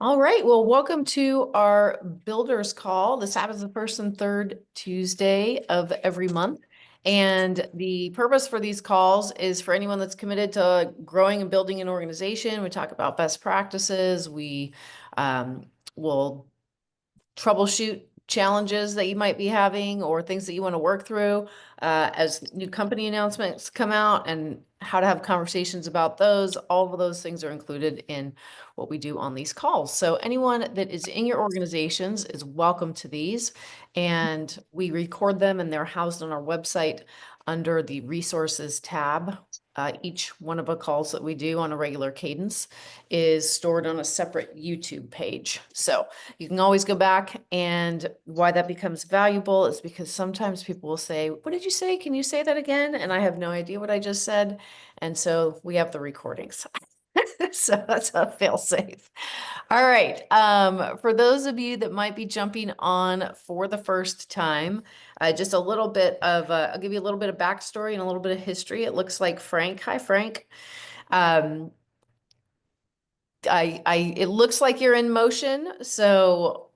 All right, well, welcome to our Builders Call. This happens the first and third Tuesday of every month. And the purpose for these calls is for anyone that's committed to growing and building an organization. We talk about best practices. We will troubleshoot challenges that you might be having or things that you want to work through as new company announcements come out, and how to have conversations about those. All of those things are included in what we do on these calls. So anyone that is in your organizations is welcome to these, and we record them and they're housed on our website under the resources tab. Each one of the calls that we do on a regular cadence is stored on a separate YouTube page. So you can always go back, and why that becomes valuable is because sometimes people will say, "What did you say? Can you say that again?" And I have no idea what I just said. And so we have the recordings. So that's a fail safe. All right. For those of you that might be jumping on for the first time, just a little bit of, I'll give you a little bit of backstory and a little bit of history. It looks like Frank. Hi, Frank. Um, it looks like you're in motion, so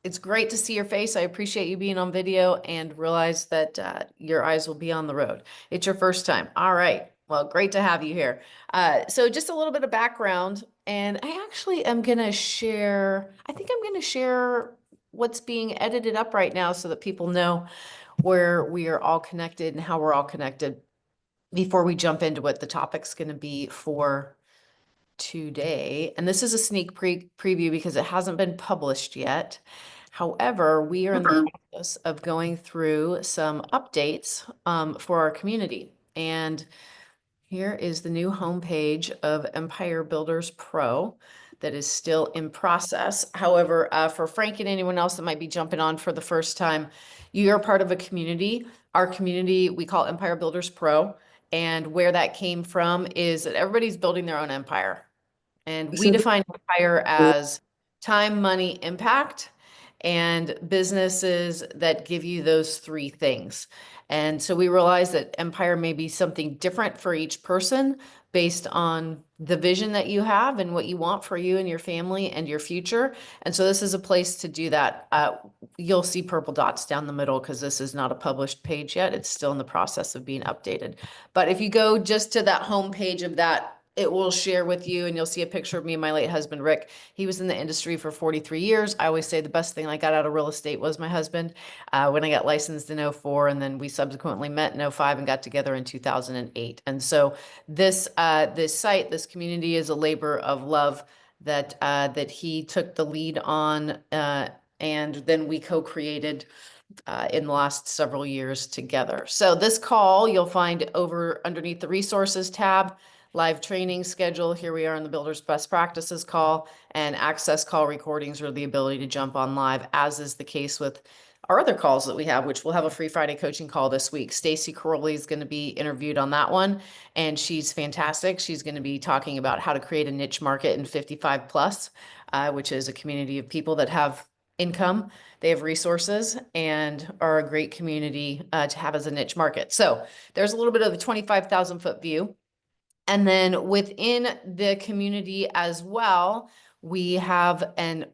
it's great to see your face. I appreciate you being on video and realize that your eyes will be on the road. It's your first time. All right. Well, great to have you here. So just a little bit of background, and I actually am going to share, I think I'm going to share what's being edited up right now so that people know where we are all connected and how we're all connected before we jump into what the topic's going to be for today. And this is a sneak preview because it hasn't been published yet. However, we are in the process of going through some updates for our community. And here is the new homepage of Empire Builders Pro that is still in process. However, for Frank and anyone else that might be jumping on for the first time, you're part of a community. Our community, we call Empire Builders Pro. And where that came from is that everybody's building their own empire. And we So define empire as time, money, impact, and businesses that give you those three things. And so we realize that empire may be something different for each person based on the vision that you have and what you want for you and your family and your future. And so this is a place to do that. You'll see purple dots down the middle because this is not a published page yet. It's still in the process of being updated. But if you go just to that home page of that, it will share with you, and you'll see a picture of me and my late husband, Rick. He was in the industry for 43 years. I always say the best thing I got out of real estate was my husband when I got licensed in '04, and then we subsequently met in '05 and got together in 2008. And so this site, this community is a labor of love that he took the lead on, and then we co-created in the last several years together. So this call you'll find over underneath the resources tab, live training schedule. Here we are in the Builders Best Practices call, and access call recordings, or the ability to jump on live, as is the case with our other calls that we have, which we'll have a free Friday coaching call this week. Stacy Caroli is going to be interviewed on that one, and she's fantastic. She's going to be talking about how to create a niche market in 55 plus, which is a community of people that have income, they have resources, and are a great community to have as a niche market. So there's a little bit of the 25,000 foot view. And then within the community as well, we have an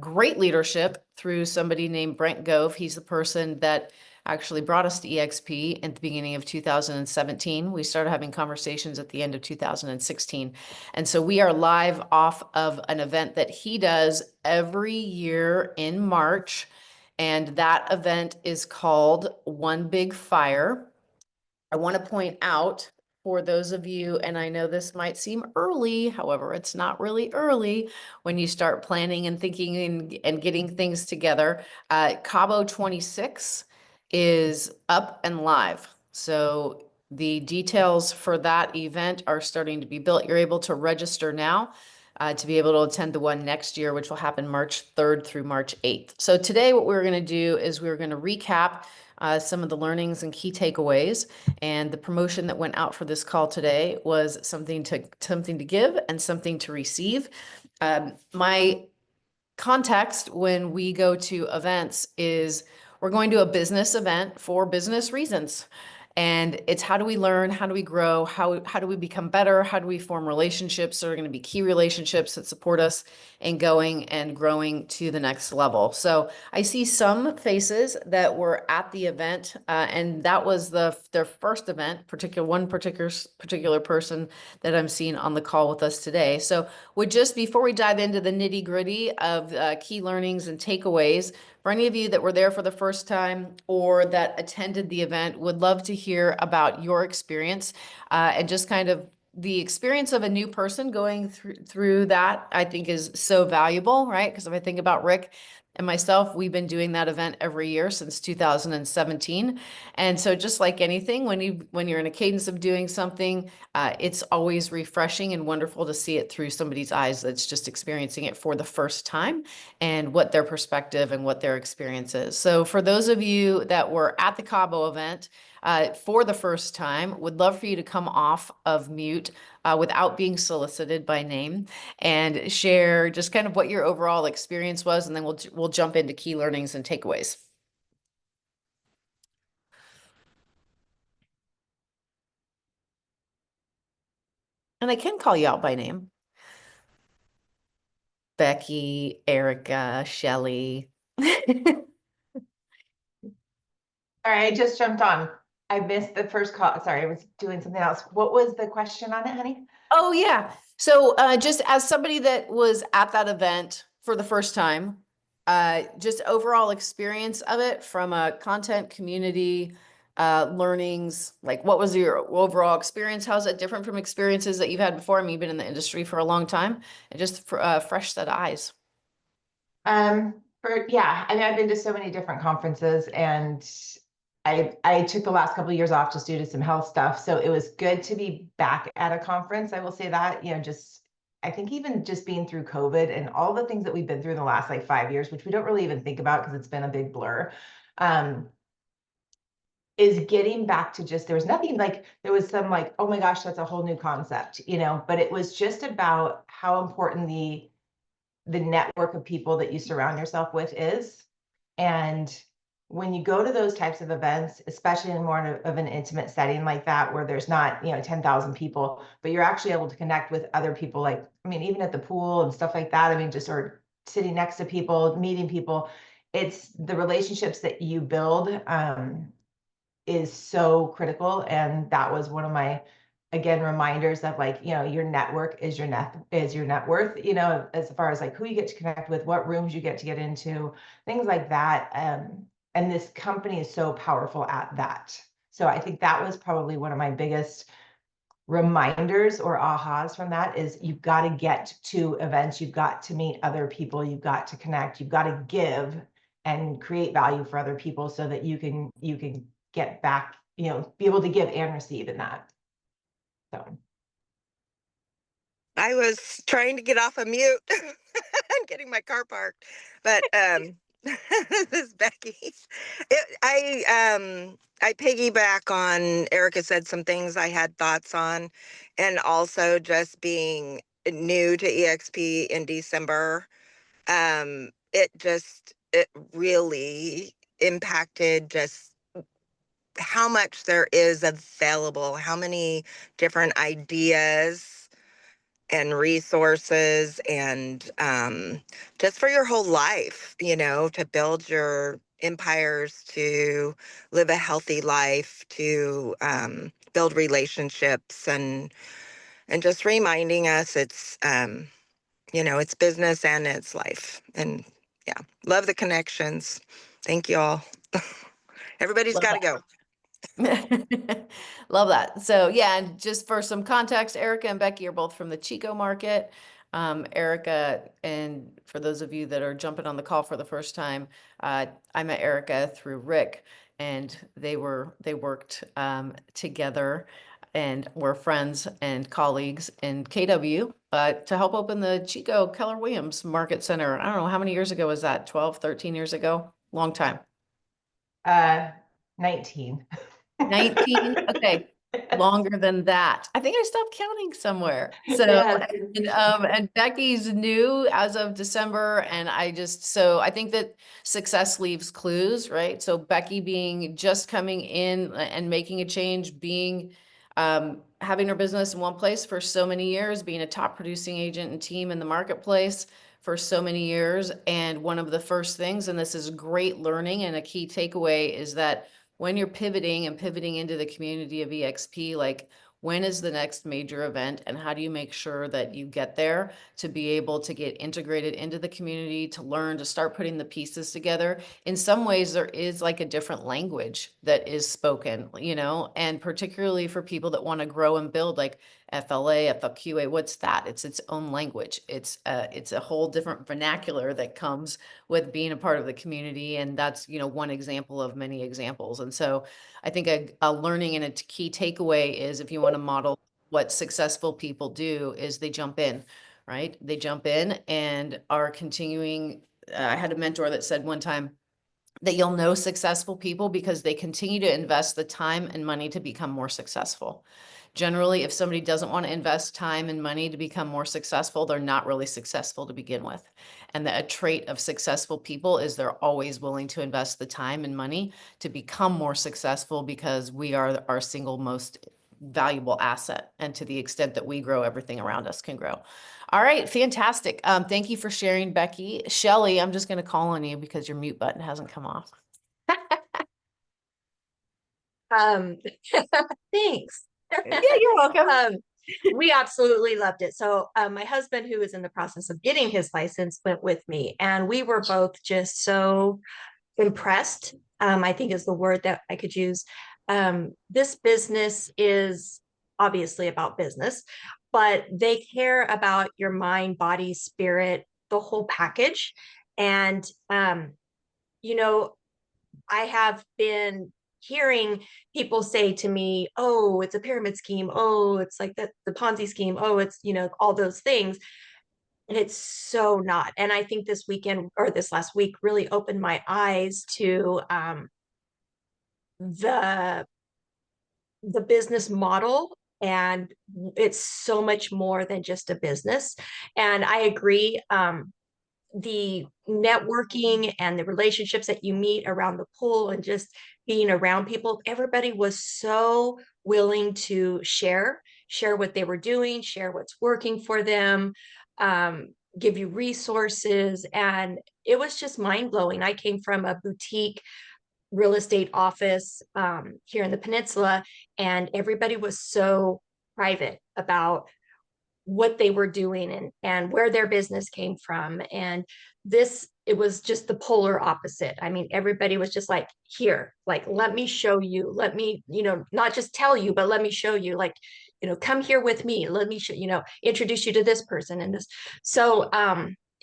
great leadership through somebody named Brent Gove. He's the person that actually brought us to EXP at the beginning of 2017. We started having conversations at the end of 2016. And so we are live off of an event that he does every year in March. And that event is called One Big Fire. I want to point out for those of you, and I know this might seem early, however, it's not really early when you start planning and thinking and getting things together. Cabo 26 is up and live. So the details for that event are starting to be built. You're able to register now to be able to attend the one next year, which will happen March 3rd through March 8th. So today what we're going to do is we're going to recap some of the learnings and key takeaways. And the promotion that went out for this call today was something to give and something to receive. My context when we go to events is we're going to a business event for business reasons. And it's how do we learn? How do we grow? How do we become better? How do we form relationships that are going to be key relationships that support us in going and growing to the next level? So I see some faces that were at the event, and that was their first event, particular person that I'm seeing on the call with us today. So would just before we dive into the nitty gritty of key learnings and takeaways, for any of you that were there for the first time or that attended the event, would love to hear about your experience and just kind of the experience of a new person going through that, I think is so valuable, right? Because if I think about Rick and myself, we've been doing that event every year since 2017. And so just like anything, when you're in a cadence of doing something, it's always refreshing and wonderful to see it through somebody's eyes that's just experiencing it for the first time and what their perspective and what their experience is. So for those of you that were at the Cabo event for the first time, would love for you to come off of mute without being solicited by name and share just kind of what your overall experience was, and then we'll jump into key learnings and takeaways. And I can call you out by name. Becky, Erica, Shelley. All right, I just jumped on. I missed the first call. Sorry, I was doing something else. What was the question on it, honey? Oh, yeah. So just as somebody that was at that event for the first time, just overall experience of it from a content community, learnings, like what was your overall experience? How's it different from experiences that you've had before? I mean, you've been in the industry for a long time and just for fresh set of eyes. Yeah, I mean, I've been to so many different conferences, and I took the last couple of years off just due to some health stuff. So it was good to be back at a conference. I will say that, just I think even just being through COVID and all the things that we've been through in the last like 5 years, which we don't really even think about because it's been a big blur. Is getting back to just, there was nothing like, there was some like, oh my gosh, that's a whole new concept, but it was just about how important the network of people that you surround yourself with is. And when you go to those types of events, especially in more of an intimate setting like that, where there's not, 10,000 people, but you're actually able to connect with other people, like, I mean, even at the pool and stuff like that, I mean, just sort of sitting next to people, meeting people, it's the relationships that you build is so critical. And that was one of my, again, reminders of like, your network is your net worth, as far as like who you get to connect with, what rooms you get to get into, things like that. And this company is so powerful at that. So I think that was probably one of my biggest reminders or ahas from that is you've got to get to events, you've got to meet other people, you've got to connect, you've got to give and create value for other people so that you can get back, be able to give and receive in that. So I was trying to get off of mute. I'm getting my car parked, but this is Becky. I piggyback on Erica said some things I had thoughts on, and also just being new to EXP in December. It really impacted just how much there is available, how many different ideas and resources, and just for your whole life, to build your empires, to live a healthy life, to build relationships, and just reminding us it's business and it's life. And yeah, love the connections. Thank you all. Everybody's got to go. Love that. So yeah, and just for some context, Erica and Becky are both from the Chico market. Erica, and for those of you that are jumping on the call for the first time, I met Erica through Rick, and they worked together and were friends and colleagues in KW to help open the Chico Keller Williams Market Center. I don't know, how many years ago was that? 12, 13 years ago? Long time. 19. 19. Okay. longer than that. I think I stopped counting somewhere. So, Yes. and Becky's new as of December. And so I think that success leaves clues, right? So Becky being just coming in and making a change, having her business in one place for so many years, being a top producing agent and team in the marketplace for so many years. And one of the first things, and this is great learning and a key takeaway, is that when you're pivoting into the community of EXP, like, when is the next major event and how do you make sure that you get there to be able to get integrated into the community, to learn, to start putting the pieces together? In some ways, there is like a different language that is spoken, and particularly for people that want to grow and build, like FLA, FLQA, what's that? It's its own language. It's a whole different vernacular that comes with being a part of the community. And that's, one example of many examples. And so I think a learning and a key takeaway is, if you want to model what successful people do, is they jump in, right? They jump in and are continuing. I had a mentor that said one time that you'll know successful people because they continue to invest the time and money to become more successful. Generally, if somebody doesn't want to invest time and money to become more successful, they're not really successful to begin with. And a trait of successful people is they're always willing to invest the time and money to become more successful, because we are our single most valuable asset. And to the extent that we grow, everything around us can grow. All right, fantastic. Thank you for sharing, Becky. Shelly, I'm just going to call on you because your mute button hasn't come off. Um, thanks. Yeah, you're welcome. We absolutely loved it. So my husband, who is in the process of getting his license, went with me, and we were both just so impressed. I think is the word that I could use. This business is obviously about business, but they care about your mind, body, spirit, the whole package. And you know, I have been hearing people say to me, oh, it's a pyramid scheme. Oh, it's like the Ponzi scheme. Oh, it's, all those things. And it's so not. And I think this weekend, or this last week, really opened my eyes to the business model. And it's so much more than just a business. And I agree. The networking and the relationships that you meet around the pool and just being around people, everybody was so willing to share what they were doing, share what's working for them, give you resources. And it was just mind-blowing. I came from a boutique real estate office here in the peninsula, and everybody was so private about what they were doing and where their business came from. And it was just the polar opposite. I mean, everybody was just like, here, like, let me show you, let me, not just tell you, but let me show you, like, come here with me. Let me show, introduce you to this person and this. So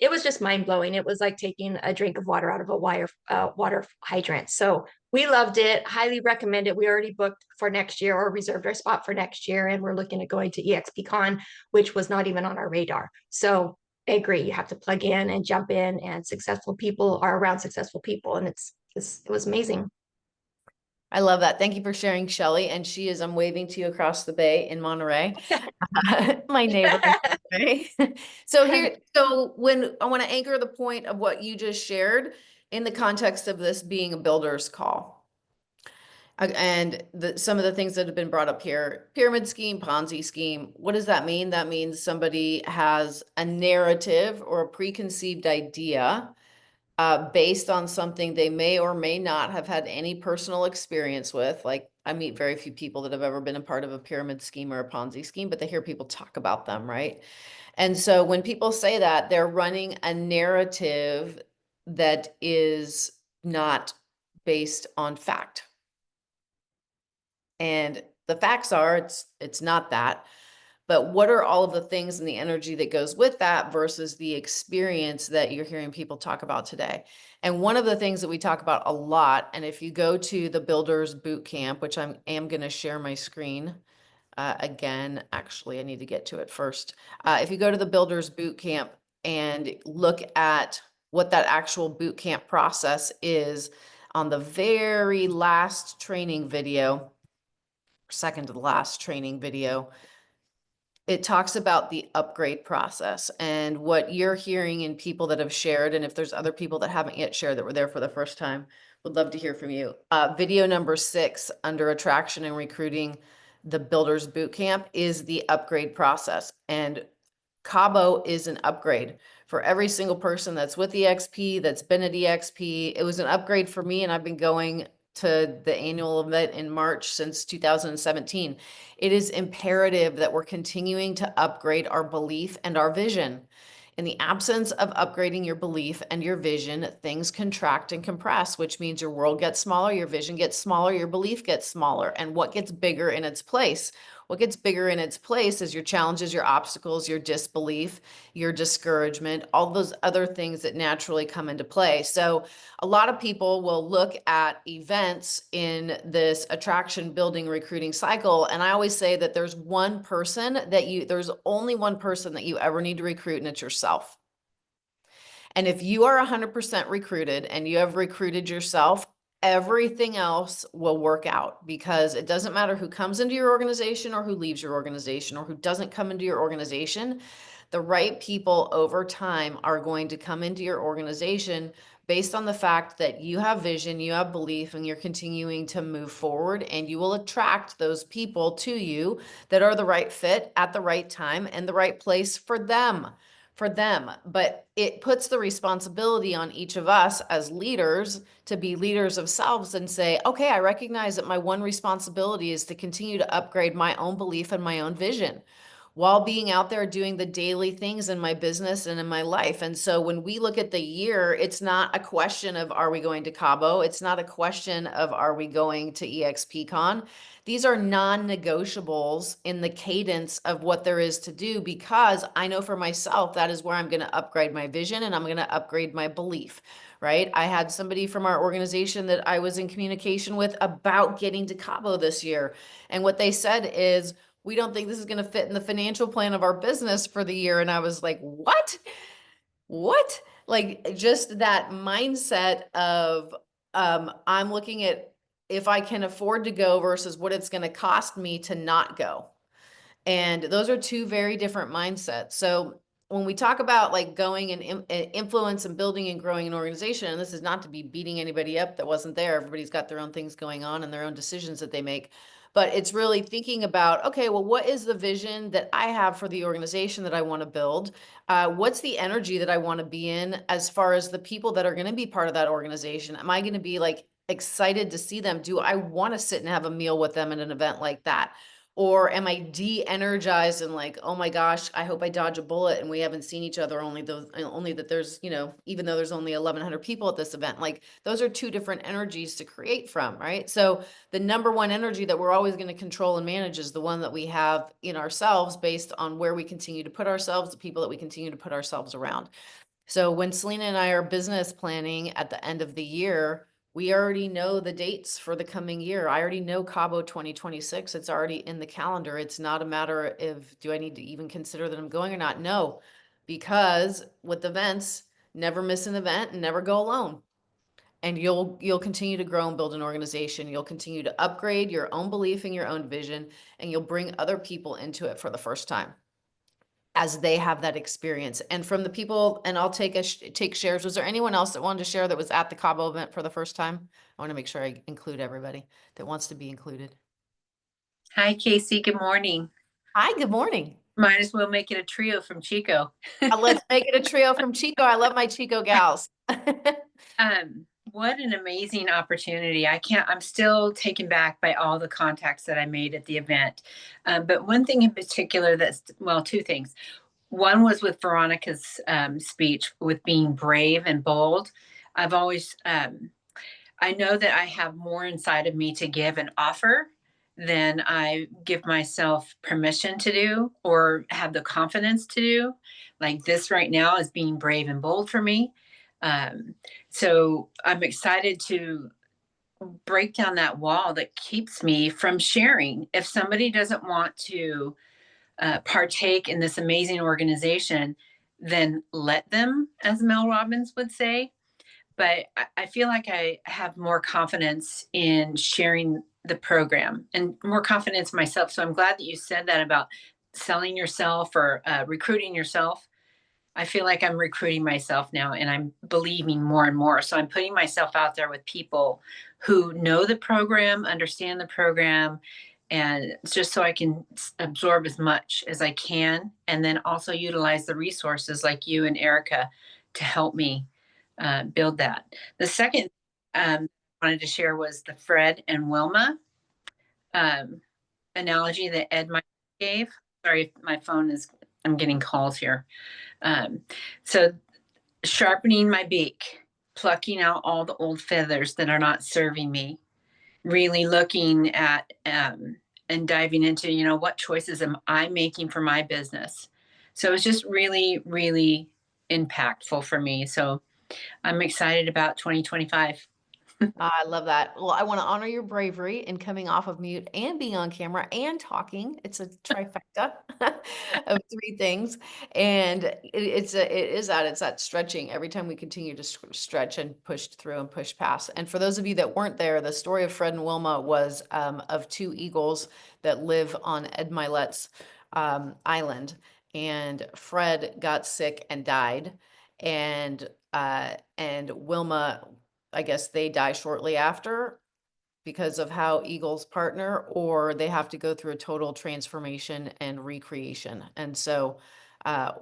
it was just mind blowing. It was like taking a drink of water out of a water hydrant. So we loved it. Highly recommend it. We already booked for next year, or reserved our spot for next year. And we're looking at going to EXPCon, which was not even on our radar. So I agree. You have to plug in and jump in, and successful people are around successful people. And it was amazing. I love that. Thank you for sharing, Shelly. And I'm waving to you across the bay in Monterey, my neighbor. So when I want to anchor the point of what you just shared in the context of this being a builder's call. And some of the things that have been brought up here: pyramid scheme, Ponzi scheme. What does that mean? That means somebody has a narrative or a preconceived idea based on something they may or may not have had any personal experience with. Like, I meet very few people that have ever been a part of a pyramid scheme or a Ponzi scheme, but they hear people talk about them, right? And so when people say that, they're running a narrative that is not based on fact. And the facts are, it's not that. But what are all of the things and the energy that goes with that versus the experience that you're hearing people talk about today? And one of the things that we talk about a lot, and if you go to the Builders Boot Camp, which I am going to share my screen again, actually, I need to get to it first. If you go to the Builders Boot Camp and look at what that actual boot camp process is, on the very last training video, second to the last training video, it talks about the upgrade process and what you're hearing in people that have shared. And if there's other people that haven't yet shared that were there for the first time, would love to hear from you. Video number 6 under attraction and recruiting, the Builders Bootcamp, is the upgrade process. And Cabo is an upgrade for every single person that's with EXP, that's been at EXP. It was an upgrade for me, and I've been going to the annual event in March since 2017. It is imperative that we're continuing to upgrade our belief and our vision. In the absence of upgrading your belief and your vision, things contract and compress, which means your world gets smaller, your vision gets smaller, your belief gets smaller. And what gets bigger in its place? What gets bigger in its place is your challenges, your obstacles, your disbelief, your discouragement, all those other things that naturally come into play. So a lot of people will look at events in this attraction building recruiting cycle. And I always say that there's there's only one person that you ever need to recruit, and it's yourself. And if you are 100% recruited and you have recruited yourself, everything else will work out, because it doesn't matter who comes into your organization or who leaves your organization or who doesn't come into your organization. The right people over time are going to come into your organization based on the fact that you have vision, you have belief, and you're continuing to move forward, and you will attract those people to you that are the right fit at the right time and the right place for them. But it puts the responsibility on each of us as leaders to be leaders of selves and say, okay, I recognize that my one responsibility is to continue to upgrade my own belief and my own vision while being out there doing the daily things in my business and in my life. And so when we look at the year, it's not a question of, are we going to Cabo? It's not a question of, are we going to EXPCon? These are non-negotiables in the cadence of what there is to do, because I know for myself, that is where I'm going to upgrade my vision and I'm going to upgrade my belief, right? I had somebody from our organization that I was in communication with about getting to Cabo this year. And what they said is, we don't think this is going to fit in the financial plan of our business for the year. And I was like, what? Like, just that mindset of, I'm looking at if I can afford to go versus what it's going to cost me to not go. And those are two very different mindsets. So when we talk about like going and influence and building and growing an organization, and this is not to be beating anybody up that wasn't there. Everybody's got their own things going on and their own decisions that they make. But it's really thinking about, okay, well, what is the vision that I have for the organization that I want to build? What's the energy that I want to be in as far as the people that are going to be part of that organization? Am I going to be like excited to see them? Do I want to sit and have a meal with them at an event like that? Or am I de-energized and like, oh my gosh, I hope I dodge a bullet and we haven't seen each other, only that there's, even though there's only 1,100 people at this event, like those are two different energies to create from, right? So the number one energy that we're always going to control and manage is the one that we have in ourselves, based on where we continue to put ourselves, the people that we continue to put ourselves around. So when Selena and I are business planning at the end of the year, we already know the dates for the coming year. I already know Cabo 2026. It's already in the calendar. It's not a matter of, do I need to even consider that I'm going or not? No, because with events, never miss an event and never go alone. And you'll continue to grow and build an organization. You'll continue to upgrade your own belief and your own vision, and you'll bring other people into it for the first time as they have that experience. And from the people, and I'll take shares. Was there anyone else that wanted to share that was at the Cabo event for the first time? I want to make sure I include everybody that wants to be included. Hi, Casey. Good morning. Hi, good morning. Might as well make it a trio from Chico. Let's make it a trio from Chico. I love my Chico gals. What an amazing opportunity. I'm still taken back by all the contacts that I made at the event. But one thing in particular two things. One was with Veronica's speech with being brave and bold. I've always, I know that I have more inside of me to give and offer than I give myself permission to do or have the confidence to do. Like this right now is being brave and bold for me. So I'm excited to break down that wall that keeps me from sharing. If somebody doesn't want to partake in this amazing organization, then let them, as Mel Robbins would say. But I feel like I have more confidence in sharing the program and more confidence in myself. So I'm glad that you said that about selling yourself or recruiting yourself. I feel like I'm recruiting myself now and I'm believing more and more. So I'm putting myself out there with people who know the program, understand the program, and it's just so I can absorb as much as I can and then also utilize the resources like you and Erica to help me build that. The second I wanted to share was the Fred and Wilma um, analogy that Ed Michael gave. Sorry, my phone is, I'm getting calls here. Um, so sharpening my beak, plucking out all the old feathers that are not serving me, really looking at and diving into, you know, what choices am I making for my business? So it's just really, really impactful for me. So I'm excited about 2025. I love that. Well, I want to honor your bravery in coming off of mute and being on camera and talking. It's a trifecta of three things. And it's that stretching every time we continue to stretch and push through and push past. And for those of you that weren't there, the story of Fred and Wilma was of two eagles that live on Ed Milet's island. And Fred got sick and died. And Wilma, I guess they die shortly after because of how eagles partner, or they have to go through a total transformation and recreation. And so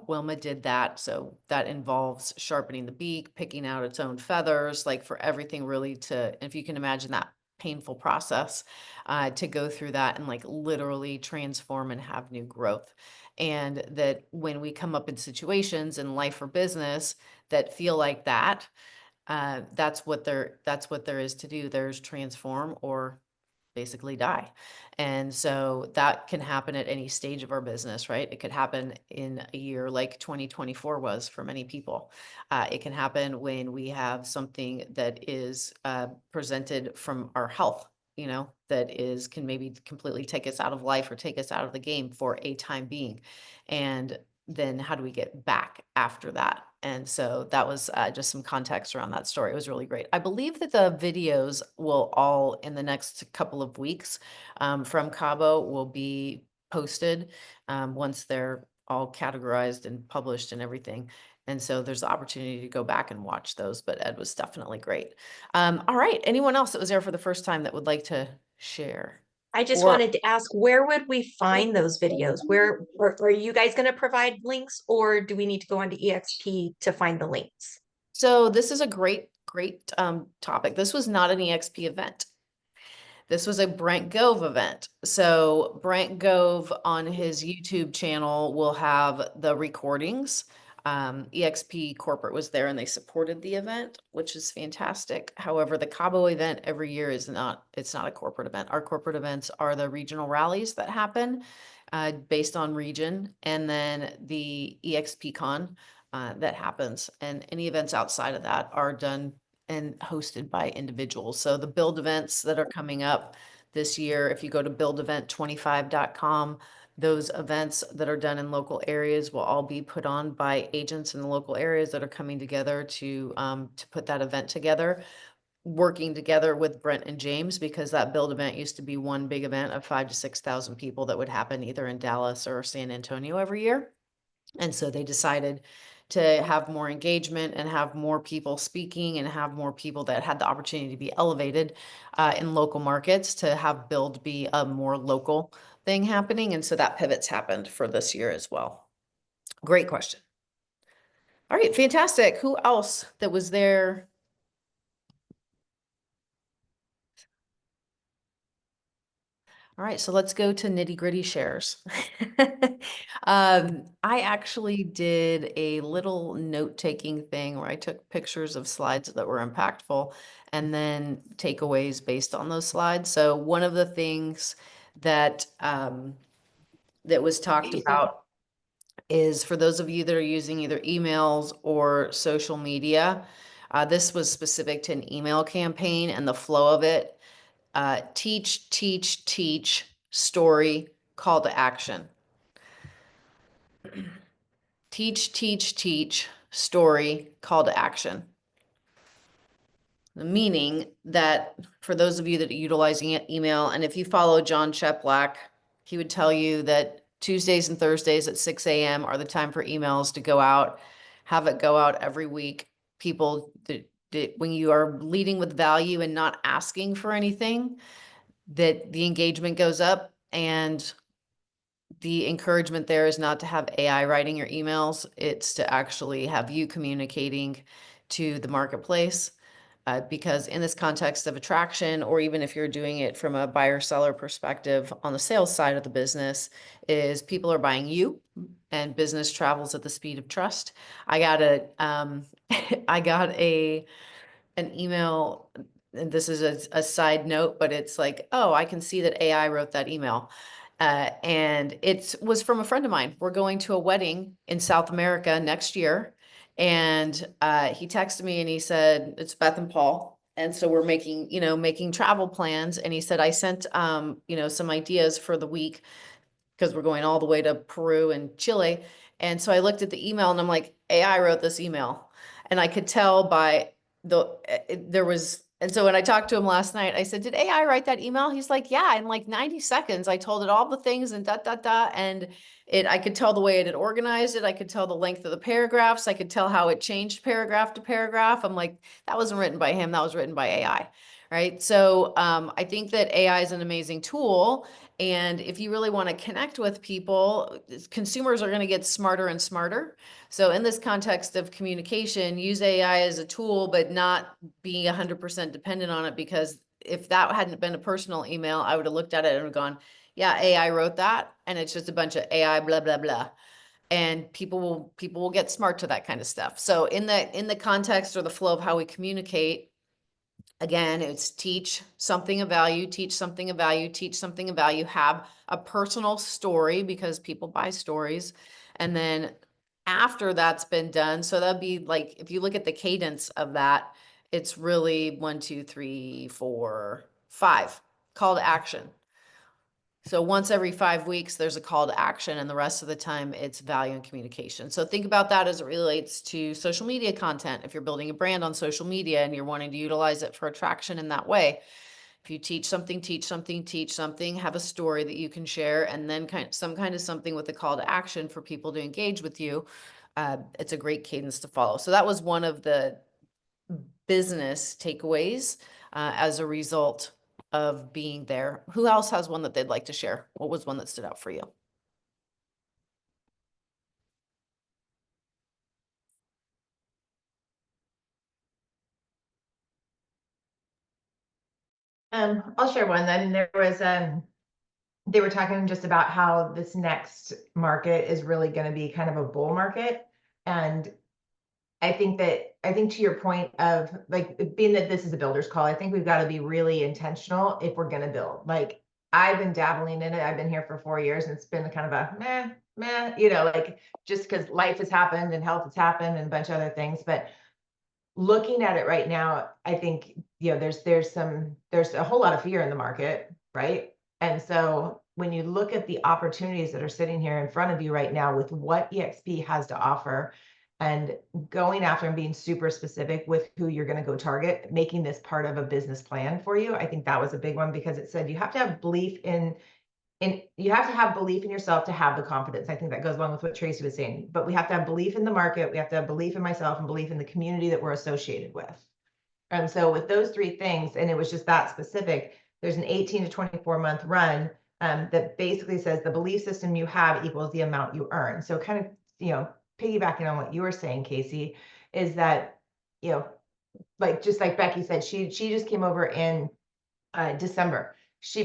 Wilma did that. So that involves sharpening the beak, picking out its own feathers, like for everything really to, if you can imagine that painful process to go through that and like literally transform and have new growth. And that when we come up in situations in life or business that feel like that, that's what there is to do. There's transform or basically die. And so that can happen at any stage of our business, right? It could happen in a year like 2024 was for many people. It can happen when we have something that is presented from our health, you know, that is can maybe completely take us out of life or take us out of the game for a time being. And then how do we get back after that? And so that was just some context around that story. It was really great. I believe that the videos will all in the next couple of weeks from Cabo will be posted once they're all categorized and published and everything. And so there's the opportunity to go back and watch those, but Ed was definitely great. All right. Anyone else that was there for the first time that would like to share? I just Or- wanted to ask, where would we find those videos? Where are you guys going to provide links, or do we need to go onto EXP to find the links? So this is a great topic. This was not an EXP event. This was a Brent Gove event. So Brent Gove on his YouTube channel will have the recordings. EXP Corporate was there and they supported the event, which is fantastic. However, the Cabo event every year it's not a corporate event. Our corporate events are the regional rallies that happen based on region, and then the EXP Con that happens. And any events outside of that are done and hosted by individuals. So the build events that are coming up this year, if you go to buildevent25.com, those events that are done in local areas will all be put on by agents in the local areas that are coming together to put that event together, working together with Brent and James, because that build event used to be one big event of 5,000 to 6,000 people that would happen either in Dallas or San Antonio every year. And so they decided to have more engagement and have more people speaking and have more people that had the opportunity to be elevated in local markets, to have build be a more local thing happening. And so that pivot's happened for this year as well. Great question. All right, fantastic. Who else that was there? All right, so let's go to nitty gritty shares. I actually did a little note-taking thing where I took pictures of slides that were impactful and then takeaways based on those slides. So one of the things that that was talked about is for those of you that are using either emails or social media, this was specific to an email campaign and the flow of it. Teach, teach, teach, story, call to action. Teach, teach, teach, story, call to action. Meaning that for those of you that are utilizing email, and if you follow John Cheplack, he would tell you that Tuesdays and Thursdays at 6 a.m. are the time for emails to go out, have it go out every week. People, when you are leading with value and not asking for anything, that the engagement goes up. And the encouragement there is not to have AI writing your emails. It's to actually have you communicating to the marketplace. Because in this context of attraction, or even if you're doing it from a buyer seller perspective on the sales side of the business, is people are buying you, and business travels at the speed of trust. I got I got an email, and this is a side note, but it's like, oh, I can see that AI wrote that email. And it was from a friend of mine. We're going to a wedding in South America next year. And he texted me and he said, it's Beth and Paul. And so we're making travel plans. And he said, I sent, some ideas for the week because we're going all the way to Peru and Chile. And so I looked at the email and I'm like, AI wrote this email. And I could tell by there was, and so when I talked to him last night, I said, did AI write that email? He's like, yeah, in like 90 seconds, I told it all the things and and I could tell the way it had organized it. I could tell the length of the paragraphs. I could tell how it changed paragraph to paragraph. I'm like, that wasn't written by him. That was written by AI. Right. So I think that AI is an amazing tool. And if you really want to connect with people, consumers are going to get smarter and smarter. So in this context of communication, use AI as a tool, but not being 100% dependent on it, because if that hadn't been a personal email, I would have looked at it and gone, yeah, AI wrote that. And it's just a bunch of AI, blah, blah, blah. And people will get smart to that kind of stuff. So in the context or the flow of how we communicate, again, it's teach something of value, teach something of value, teach something of value, have a personal story because people buy stories. And then after that's been done, so that'd be like, if you look at the cadence of that, it's really 1, 2, 3, 4, 5 call to action. So once every 5 weeks, there's a call to action, and the rest of the time it's value and communication. So think about that as it relates to social media content. If you're building a brand on social media and you're wanting to utilize it for attraction in that way, if you teach something, have a story that you can share, and then some kind of something with a call to action for people to engage with you, it's a great cadence to follow. So that was one of the business takeaways as a result of being there. Who else has one that they'd like to share? What was one that stood out for you? I'll share one. Then there was they were talking just about how this next market is really going to be kind of a bull market. And I think to your point of like being that this is a builder's call, I think we've got to be really intentional if we're going to build. Like I've been dabbling in it. I've been here for 4 years and it's been kind of a meh, like just because life has happened and health has happened and a bunch of other things. But looking at it right now, I think, there's a whole lot of fear in the market, right? And so when you look at the opportunities that are sitting here in front of you right now with what EXP has to offer, and going after and being super specific with who you're going to go target, making this part of a business plan for you, I think that was a big one, because it said you have to have belief in you have to have belief in yourself to have the confidence. I think that goes along with what Tracy was saying, but we have to have belief in the market. We have to have belief in myself and belief in the community that we're associated with. And so with those 3 things, and it was just that specific, there's an 18 to 24 month run that basically says the belief system you have equals the amount you earn. So kind of, piggybacking on what you were saying, Casey, is that, just like Becky said, she just came over in December.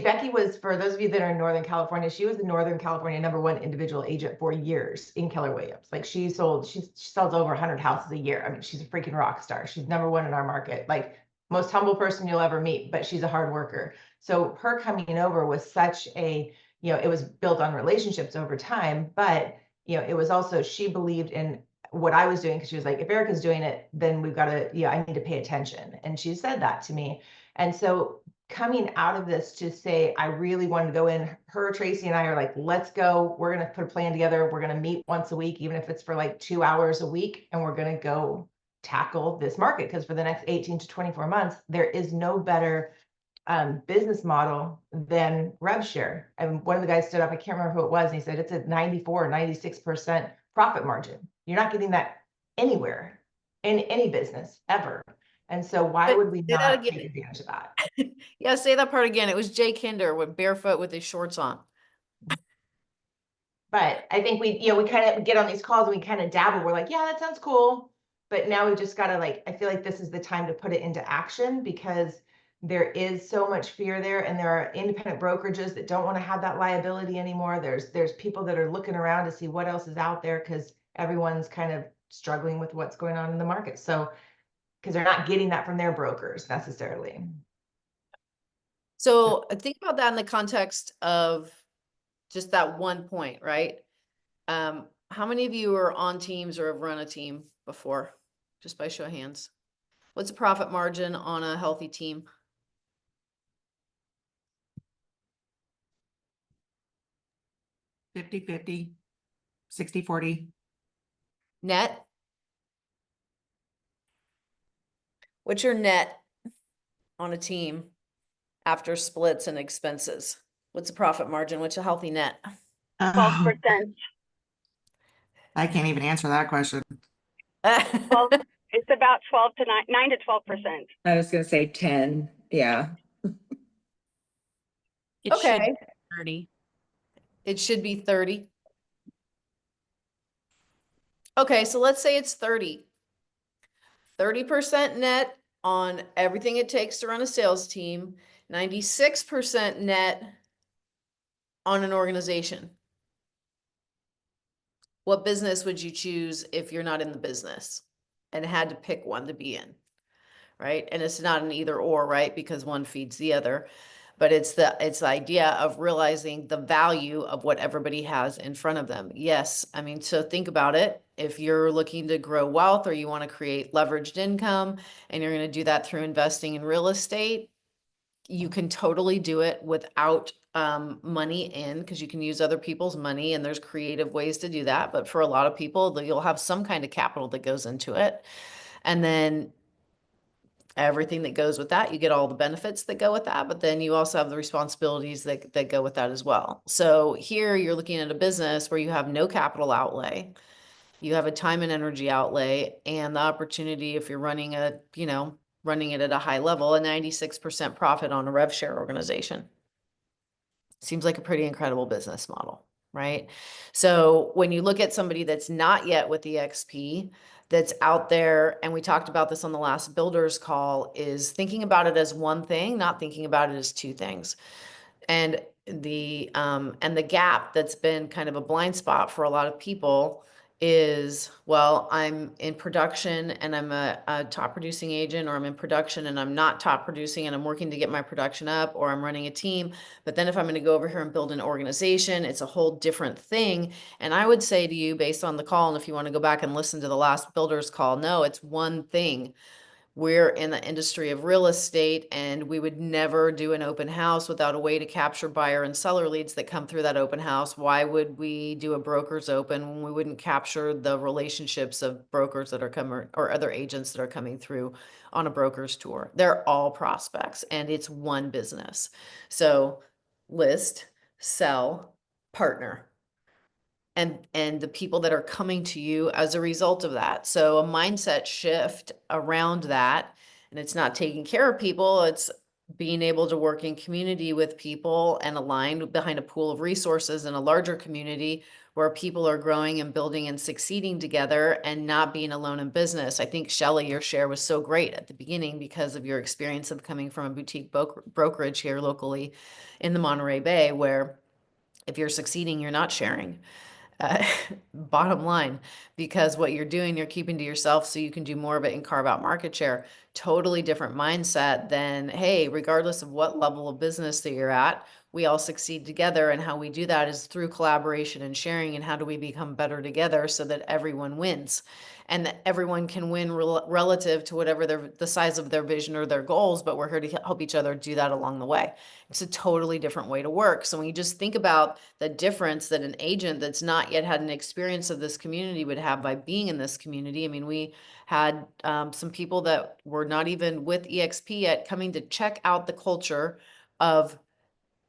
Becky was, for those of you that are in Northern California, she was the Northern California #1 individual agent for years in Keller Williams. Like she sells over 100 houses a year. I mean, she's a freaking rock star. She's #1 in our market. Like most humble person you'll ever meet, but she's a hard worker. So her coming over was such a, it was built on relationships over time, but it was also, she believed in what I was doing, because she was like, if Erica's doing it, then we've got to, I need to pay attention. And she said that to me. And so coming out of this to say, I really wanted to go in, Tracy and I are like, let's go. We're going to put a plan together. We're going to meet once a week, even if it's for like 2 hours a week. And we're going to go tackle this market, because for the next 18 to 24 months, there is no better business model than rev share. And one of the guys stood up, I can't remember who it was, and he said it's a 94 or 96% profit margin. You're not getting that anywhere in any business ever. And so why would we Say that not take again. advantage of that? Yeah, say that part again. It was Jay Kinder with barefoot with his shorts on. But I think we kind of get on these calls and we kind of dabble. We're like, yeah, that sounds cool. But now we just got to I feel like this is the time to put it into action, because there is so much fear there, and there are independent brokerages that don't want to have that liability anymore. There's people that are looking around to see what else is out there, because everyone's kind of struggling with what's going on in the market. So, because they're not getting that from their brokers necessarily. So think about that in the context of just that one point, right? How many of you are on teams or have run a team before? Just by show of hands. What's the profit margin on a healthy team? 50-50, 60-40. Net? What's your net on a team after splits and expenses? What's the profit margin? What's a healthy net? 12%. I can't even answer that question. Well, it's about 9 to 12%. I was gonna say 10, yeah. It Okay. should be 30. It should be 30. Okay, so let's say it's 30. 30% net on everything it takes to run a sales team, 96% net on an organization. What business would you choose if you're not in the business and had to pick one to be in, right? And it's not an either or, right? Because one feeds the other, but it's the idea of realizing the value of what everybody has in front of them. Yes, I mean, so think about it. If you're looking to grow wealth or you want to create leveraged income and you're going to do that through investing in real estate, you can totally do it without money in, because you can use other people's money and there's creative ways to do that. But for a lot of people, you'll have some kind of capital that goes into it. And then everything that goes with that, you get all the benefits that go with that, but then you also have the responsibilities that go with that as well. So here you're looking at a business where you have no capital outlay. You have a time and energy outlay, and the opportunity, if you're running running it at a high level, a 96% profit on a rev share organization. Seems like a pretty incredible business model, right? So when you look at somebody that's not yet with the XP, that's out there, and we talked about this on the last builders call, is thinking about it as one thing, not thinking about it as two things. And the gap that's been kind of a blind spot for a lot of people is, well, I'm in production and I'm a top producing agent, or I'm in production and I'm not top producing and I'm working to get my production up, or I'm running a team. But then if I'm going to go over here and build an organization, it's a whole different thing. And I would say to you, based on the call, and if you want to go back and listen to the last builders call, no, it's one thing. We're in the industry of real estate, and we would never do an open house without a way to capture buyer and seller leads that come through that open house. Why would we do a broker's open when we wouldn't capture the relationships of brokers that are coming, or other agents that are coming through on a broker's tour? They're all prospects, and it's one business. So list, sell, partner. And the people that are coming to you as a result of that. So a mindset shift around that, and it's not taking care of people, it's being able to work in community with people and aligned behind a pool of resources in a larger community where people are growing and building and succeeding together, and not being alone in business. I think, Shelley, your share was so great at the beginning because of your experience of coming from a boutique brokerage here locally in the Monterey Bay, where if you're succeeding, you're not sharing. Bottom line, because what you're doing, you're keeping to yourself so you can do more of it and carve out market share. totally different mindset than, hey, regardless of what level of business that you're at, we all succeed together. And how we do that is through collaboration and sharing. And how do we become better together so that everyone wins and that everyone can win relative to whatever the size of their vision or their goals. But we're here to help each other do that along the way. It's a totally different way to work. So when you just think about the difference that an agent that's not yet had an experience of this community would have by being in this community. I mean, we had some people that were not even with EXP yet coming to check out the culture of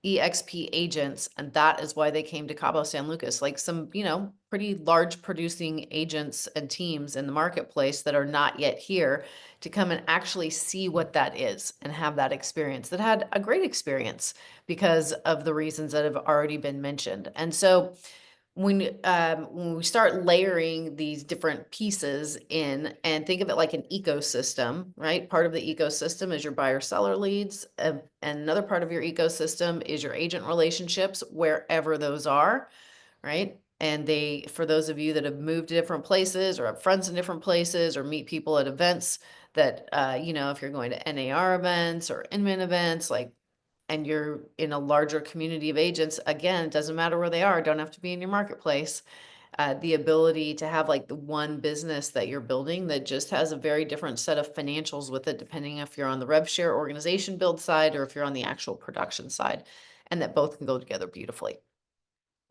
EXP agents, and that is why they came to Cabo San Lucas. Like some, pretty large producing agents and teams in the marketplace that are not yet here to come and actually see what that is and have that experience, that had a great experience because of the reasons that have already been mentioned. And so when we start layering these different pieces in and think of it like an ecosystem, right? Part of the ecosystem is your buyer seller leads, and another part of your ecosystem is your agent relationships, wherever those are, right? And for those of you that have moved to different places or have friends in different places or meet people at events that, if you're going to NAR events or Inman events, and you're in a larger community of agents, again, it doesn't matter where they are, don't have to be in your marketplace. The ability to have like the one business that you're building that just has a very different set of financials with it, depending if you're on the rev share organization build side or if you're on the actual production side, and that both can go together beautifully.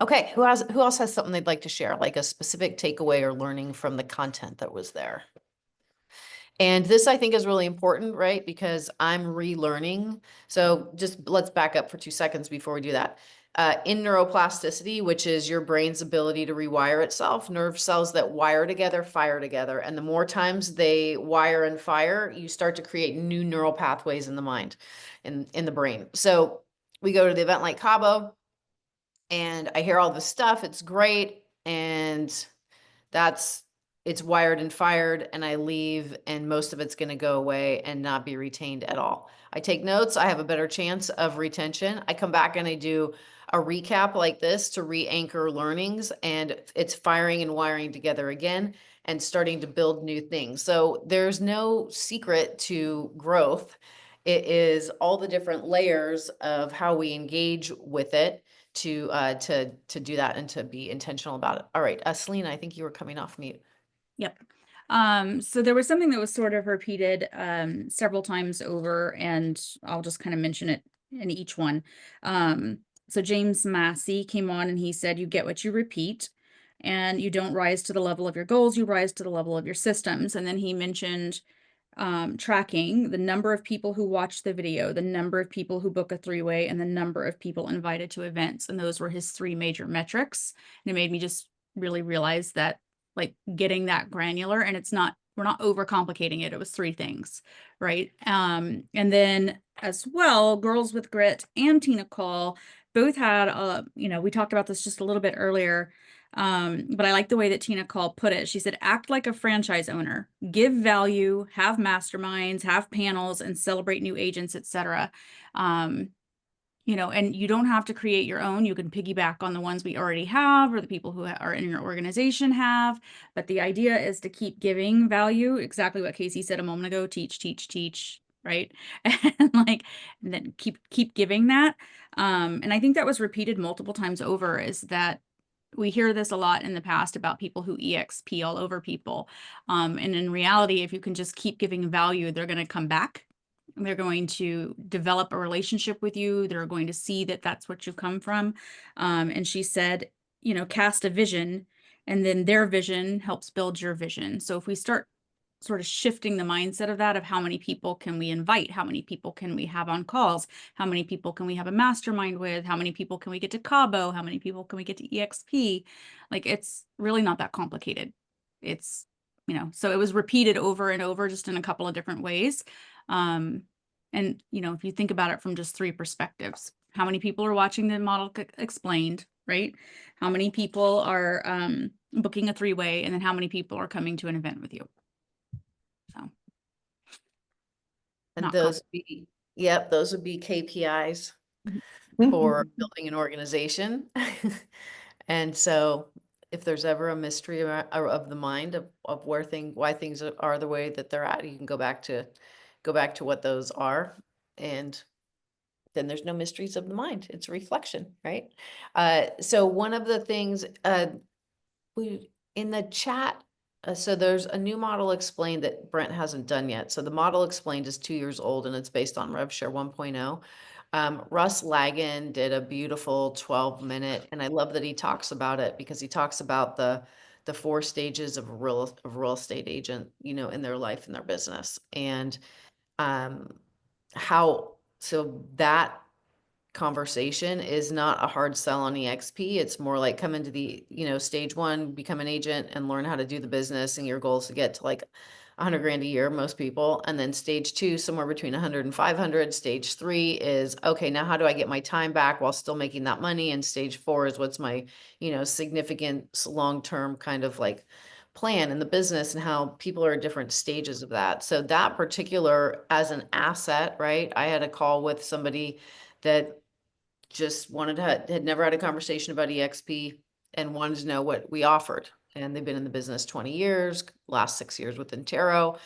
Okay, who else has something they'd like to share, like a specific takeaway or learning from the content that was there? And this, I think, is really important, right? Because I'm relearning. So just let's back up for 2 seconds before we do that. In neuroplasticity, which is your brain's ability to rewire itself, nerve cells that wire together, fire together. And the more times they wire and fire, you start to create new neural pathways in the mind, in the brain. So we go to the event like Cabo, and I hear all this stuff. It's great. And it's wired and fired, and I leave, and most of it's going to go away and not be retained at all. I take notes. I have a better chance of retention. I come back and I do a recap like this to re-anchor learnings, and it's firing and wiring together again and starting to build new things. So there's no secret to growth. It is all the different layers of how we engage with it to do that and to be intentional about it. All right, Selena, I think you were coming off mute. Yep. So there was something that was sort of repeated several times over, and I'll just kind of mention it in each one. So James Massey came on and he said, you get what you repeat, and you don't rise to the level of your goals, you rise to the level of your systems. And then he mentioned tracking the number of people who watch the video, the number of people who book a three-way, and the number of people invited to events. And those were his 3 major metrics. And it made me just really realize that, like, getting that granular, and we're not overcomplicating it. It was 3 things, right? And then as well, Girls with Grit and Tina Call both had, we talked about this just a little bit earlier, but I like the way that Tina Call put it. She said, act like a franchise owner, give value, have masterminds, have panels, and celebrate new agents, etc. And you don't have to create your own. You can piggyback on the ones we already have or the people who are in your organization have. But the idea is to keep giving value, exactly what Casey said a moment ago, teach, right? And then keep giving that. And I think that was repeated multiple times over, is that we hear this a lot in the past about people who EXP all over people. And in reality, if you can just keep giving value, they're going to come back. They're going to develop a relationship with you. They're going to see that that's what you come from. And she said, cast a vision, and then their vision helps build your vision. So if we start sort of shifting the mindset of that, of how many people can we invite, how many people can we have on calls, how many people can we have a mastermind with, how many people can we get to Cabo, how many people can we get to EXP, like, it's really not that complicated. It's, so it was repeated over and over, just in a couple of different ways. And if you think about it from just 3 perspectives, how many people are watching the model explained, right? How many people are booking a 3-way, and then how many people are coming to an event with you? So, And not those would be KPIs for building an organization. And so if there's ever a mystery of the mind of why things are the way that they're at, you can go back to go back to what those are, and then there's no mysteries of the mind. It's a reflection, right? So one of the things we in the chat, so there's a new model explained that Brent hasn't done yet. So the model explained is 2 years old, and it's based on RevShare 1.0. Russ Lagan did a beautiful 12-minute, and I love that he talks about it, because he talks about the 4 stages of a real estate agent, you know, in their life and their business, and how, so that conversation is not a hard sell on EXP. It's more like come into the, you know, stage 1, become an agent and learn how to do the business. And your goal is to get to like 100 grand a year, most people. And then stage 2, somewhere between 100 and 500. Stage 3 is, okay, now how do I get my time back while still making that money? And stage 4 is what's my, you know, significant long-term kind of like plan in the business, and how people are at different stages of that. So that particular as an asset, right? I had a call with somebody that just wanted to, had never had a conversation about EXP and wanted to know what we offered. And they've been in the business 20 years, last 6 years with Intero.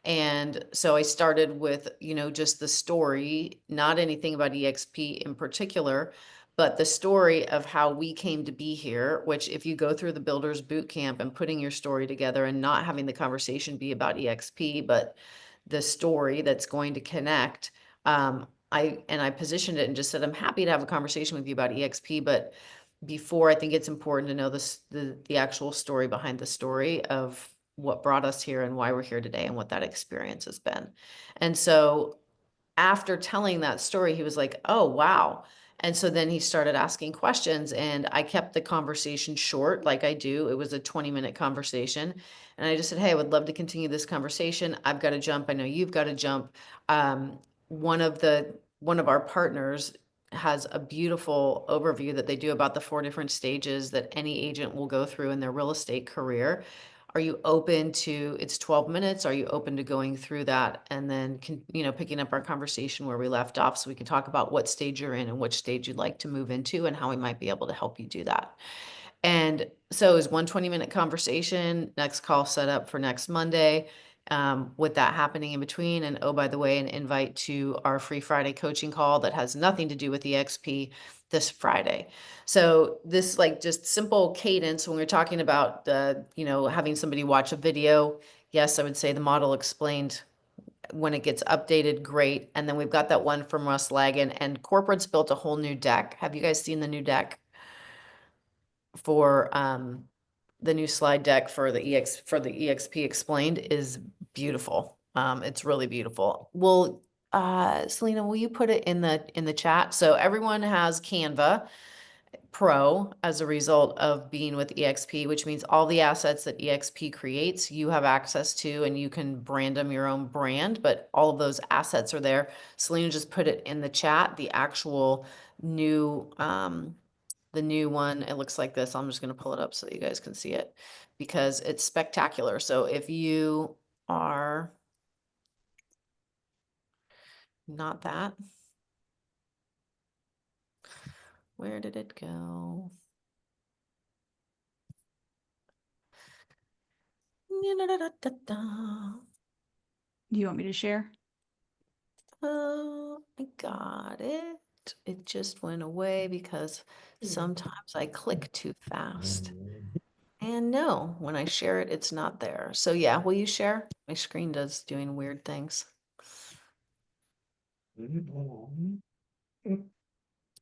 And so I started with, you know, just the story, not anything about EXP in particular, but the story of how we came to be here, which if you go through the Builders Boot Camp and putting your story together and not having the conversation be about EXP, but the story that's going to connect, I positioned it and just said, I'm happy to have a conversation with you about EXP, but before, I think it's important to know the actual story behind the story of what brought us here and why we're here today and what that experience has been. And so after telling that story, he was like, oh, wow. And so then he started asking questions, and I kept the conversation short, like I do. It was a 20-minute conversation. And I just said, hey, I would love to continue this conversation. I've got to jump. I know you've got to jump. One of our partners has a beautiful overview that they do about the 4 different stages that any agent will go through in their real estate career. Are you open to, it's 12 minutes. Are you open to going through that and then, you know, picking up our conversation where we left off, so we can talk about what stage you're in and which stage you'd like to move into and how we might be able to help you do that. And so it was 1 20-minute conversation, next call set up for next Monday, with that happening in between. And oh, by the way, an invite to our free Friday coaching call that has nothing to do with EXP this Friday. So this, like, just simple cadence when we're talking about the, you know, having somebody watch a video. Yes, I would say the model explained when it gets updated, great. And then we've got that one from Russ Lagan, and corporate's built a whole new deck. Have you guys seen the new deck for the new slide deck for the EXP explained? Is beautiful. It's really beautiful. Well, Selena, will you put it in the chat? So everyone has Canva Pro as a result of being with EXP, which means all the assets that EXP creates, you have access to, and you can brand them your own brand, but all of those assets are there. Selena just put it in the chat, the actual new, the new one. It looks like this. I'm just going to pull it up so that you guys can see it, because it's spectacular. So if you are not that, where did it go? Do you want me to share? Oh, I got it. It just went away because sometimes I click too fast. And no, when I share it, it's not there. So yeah, will you share? My screen does doing weird things. Thank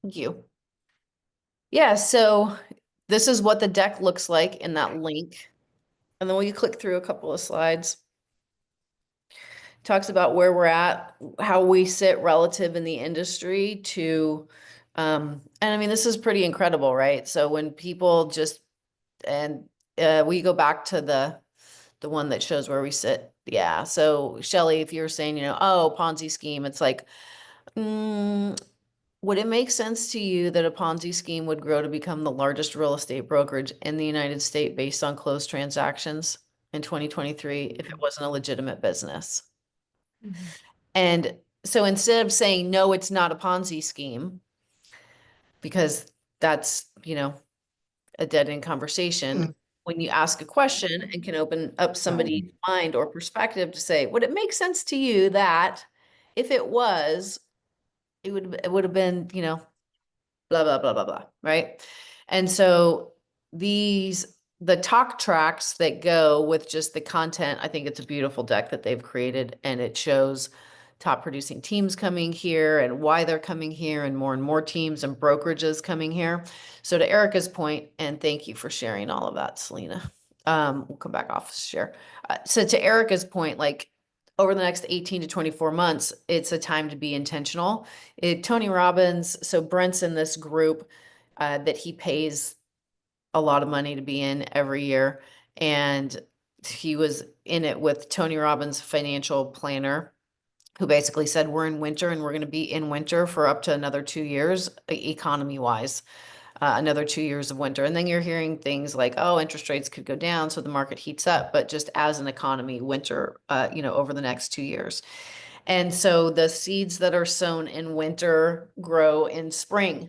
you. Yeah, so this is what the deck looks like in that link. And then will you click through a couple of slides? Talks about where we're at, how we sit relative in the industry to, and I mean, this is pretty incredible, right? So when people just, and we go back to the one that shows where we sit. Yeah. So Shelley, if you're saying, you know, oh, Ponzi scheme, it's like, would it make sense to you that a Ponzi scheme would grow to become the largest real estate brokerage in the United States based on closed transactions in 2023 if it wasn't a legitimate business? Mhm. And so instead of saying, no, it's not a Ponzi scheme, because that's, you know, a dead end conversation, when you ask a question and can open up somebody's mind or perspective to say, would it make sense to you that If it was, it would have been, you know, blah, blah, blah, blah, blah, right? And so the talk tracks that go with just the content, I think it's a beautiful deck that they've created, and it shows top producing teams coming here and why they're coming here, and more teams and brokerages coming here. So to Erica's point, and thank you for sharing all of that, Selena. We'll come back off share. So to Erica's point, like over the next 18 to 24 months, it's a time to be intentional. Tony Robbins, so Brent's in this group that he pays a lot of money to be in every year. And he was in it with Tony Robbins' financial planner, who basically said, we're in winter and we're going to be in winter for up to another 2 years, economy wise. Another 2 years of winter. And then you're hearing things like, oh, interest rates could go down, so the market heats up. But just as an economy, winter, over the next 2 years. And so the seeds that are sown in winter grow in spring,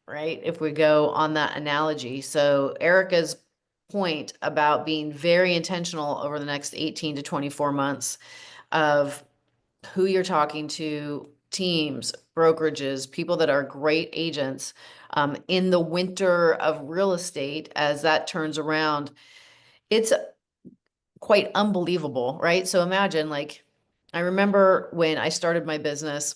right? If we go on that analogy. So Erica's point about being very intentional over the next 18 to 24 months of who you're talking to, teams, brokerages, people that are great agents, in the winter of real estate, as that turns around, it's quite unbelievable, right? So imagine, like, I remember when I started my business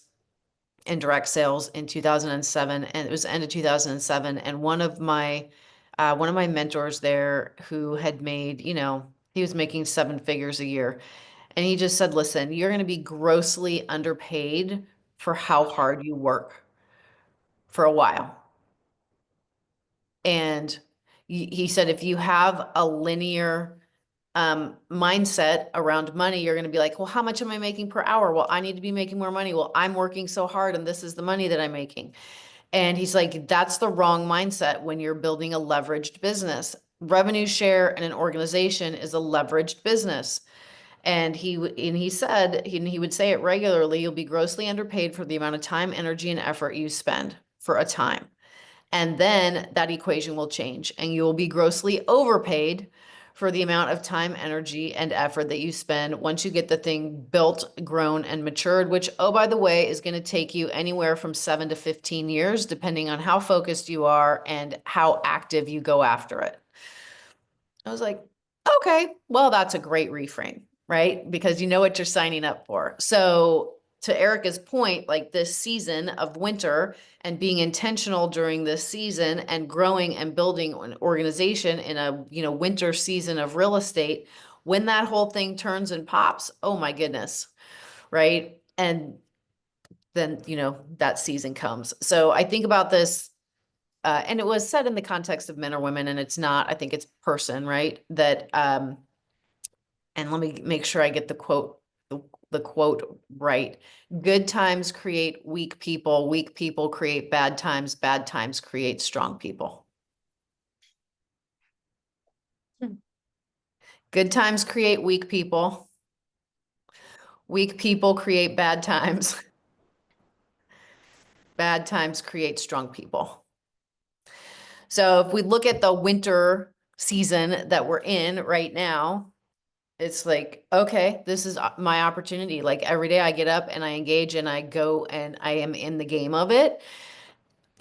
in direct sales in 2007, and it was the end of 2007, and one of my mentors there, who had made, he was making 7 figures a year, and he just said, listen, you're going to be grossly underpaid for how hard you work for a while. And he said, if you have a linear mindset around money, you're going to be like, well, how much am I making per hour? Well, I need to be making more money. Well, I'm working so hard and this is the money that I'm making. And he's like, that's the wrong mindset when you're building a leveraged business. Revenue share in an organization is a leveraged business. And he said, he would say it regularly, you'll be grossly underpaid for the amount of time, energy, and effort you spend for a time. And then that equation will change, and you will be grossly overpaid for the amount of time, energy, and effort that you spend once you get the thing built, grown, and matured, which, oh, by the way, is going to take you anywhere from 7 to 15 years, depending on how focused you are and how active you go after it. I was like, okay, well, that's a great reframe, right? Because you know what you're signing up for. So to Erica's point, like this season of winter and being intentional during this season and growing and building an organization in a, winter season of real estate, when that whole thing turns and pops, oh my goodness, right? And then, that season comes. So I think about this, and it was said in the context of men or women, and it's not, I think it's person, right? That, and let me make sure I get the quote right. Good times create weak people create bad times create strong people. Good times create weak people create bad times create strong people. So if we look at the winter season that we're in right now, it's like, okay, this is my opportunity. Like every day I get up and I engage and I go and I am in the game of it.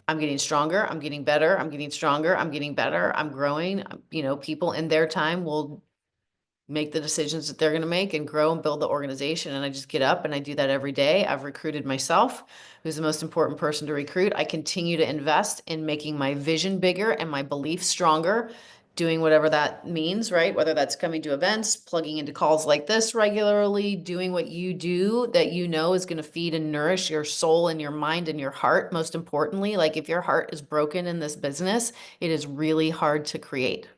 I'm getting stronger. I'm getting better. I'm getting stronger. I'm getting better. I'm growing. People in their time will make the decisions that they're going to make and grow and build the organization. And I just get up and I do that every day. I've recruited myself, who's the most important person to recruit. I continue to invest in making my vision bigger and my beliefs stronger, doing whatever that means, right? Whether that's coming to events, plugging into calls like this regularly, doing what you do that is going to feed and nourish your soul and your mind and your heart. Most importantly, like if your heart is broken in this business, it is really hard to create,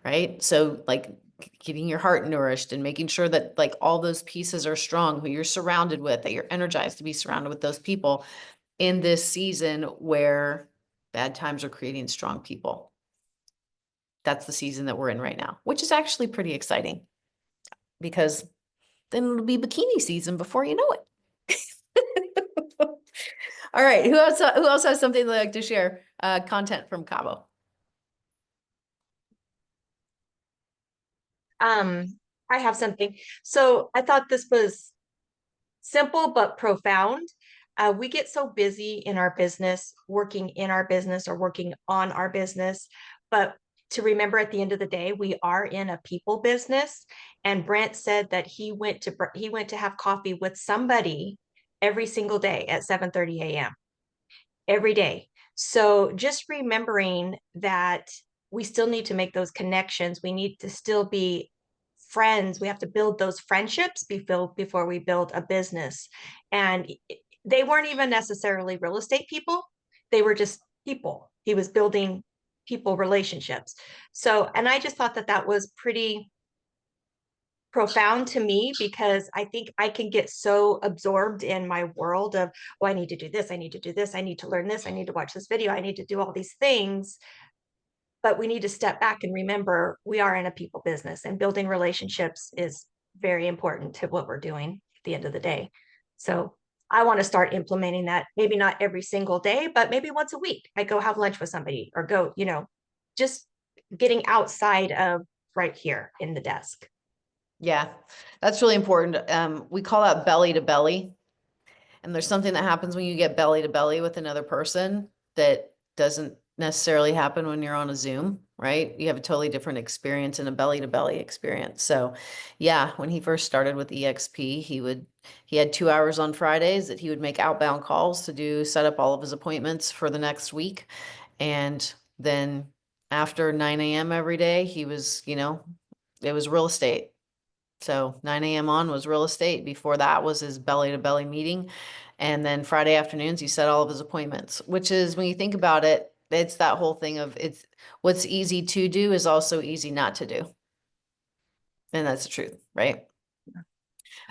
right? So like getting your heart nourished and making sure that like all those pieces are strong, who you're surrounded with, that you're energized to be surrounded with those people in this season where bad times are creating strong people. That's the season that we're in right now, which is actually pretty exciting because then it'll be bikini season before you know it. All right. Who else has something they'd like to share? Content from Cabo. I have something. So I thought this was simple but profound. We get so busy in our business, working in our business or working on our business, but to remember at the end of the day, we are in a people business. And Brent said that he went to have coffee with somebody every single day at 7:30 a.m. every day. So just remembering that we still need to make those connections. We need to still be friends. We have to build those friendships before we build a business. And they weren't even necessarily real estate people. They were just people. He was building people relationships. So, and I just thought that that was pretty profound to me, because I think I can get so absorbed in my world of, oh, I need to do this, I need to do this, I need to learn this, I need to watch this video, I need to do all these things. But we need to step back and remember we are in a people business, and building relationships is very important to what we're doing at the end of the day. So I want to start implementing that, maybe not every single day, but maybe once a week. I go have lunch with somebody, or go, just getting outside of right here in the desk. Yeah, that's really important. We call that belly to belly. And there's something that happens when you get belly to belly with another person that doesn't necessarily happen when you're on a Zoom, right? You have a totally different experience in a belly to belly experience. So yeah, when he first started with EXP, he had 2 hours on Fridays that he would make outbound calls to set up all of his appointments for the next week. And then after 9 a.m. every day, he was, it was real estate. So 9 a.m. on was real estate. Before that was his belly to belly meeting. And then Friday afternoons, he set all of his appointments, which is, when you think about it, it's that whole thing of, it's what's easy to do is also easy not to do. And that's the truth, right?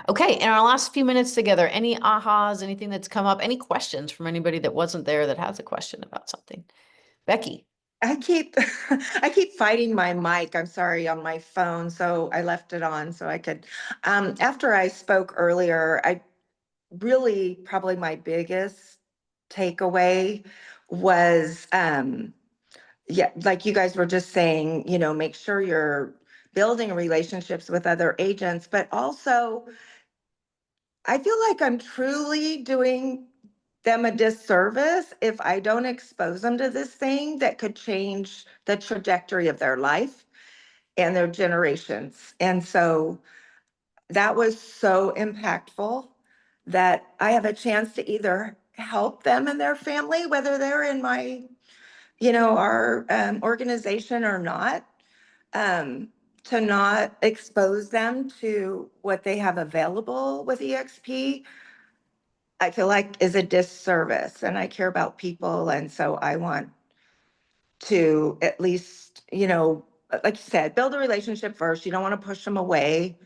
Okay. In our last few minutes together, any ahas, anything that's come up, any questions from anybody that wasn't there that has a question about something? Becky. I keep I keep fighting my mic. I'm sorry, on my phone, so I left it on so I could. After I spoke earlier, I really, probably my biggest takeaway was, yeah, like you guys were just saying, make sure you're building relationships with other agents, but also I feel like I'm truly doing them a disservice if I don't expose them to this thing that could change the trajectory of their life and their generations. And so that was so impactful that I have a chance to either help them and their family, whether they're in my, our organization or not, to not expose them to what they have available with EXP. I feel like is a disservice, and I care about people. And so I want to at least, like you said, build a relationship first. You don't want to push them away,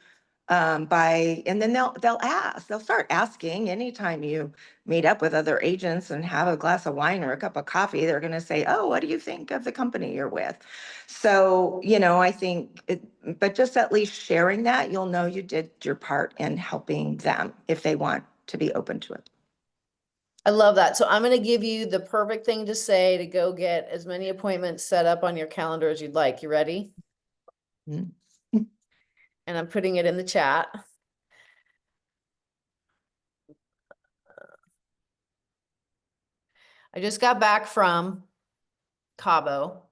and then they'll start asking anytime you meet up with other agents and have a glass of wine or a cup of coffee. They're going to say, oh, what do you think of the company you're with? So, I think but just at least sharing that, you'll know you did your part in helping them if they want to be open to it. I love that. So I'm going to give you the perfect thing to say to go get as many appointments set up on your calendar as you'd like. You ready? Mhm. And I'm putting it in the chat. I just got back from Cabo.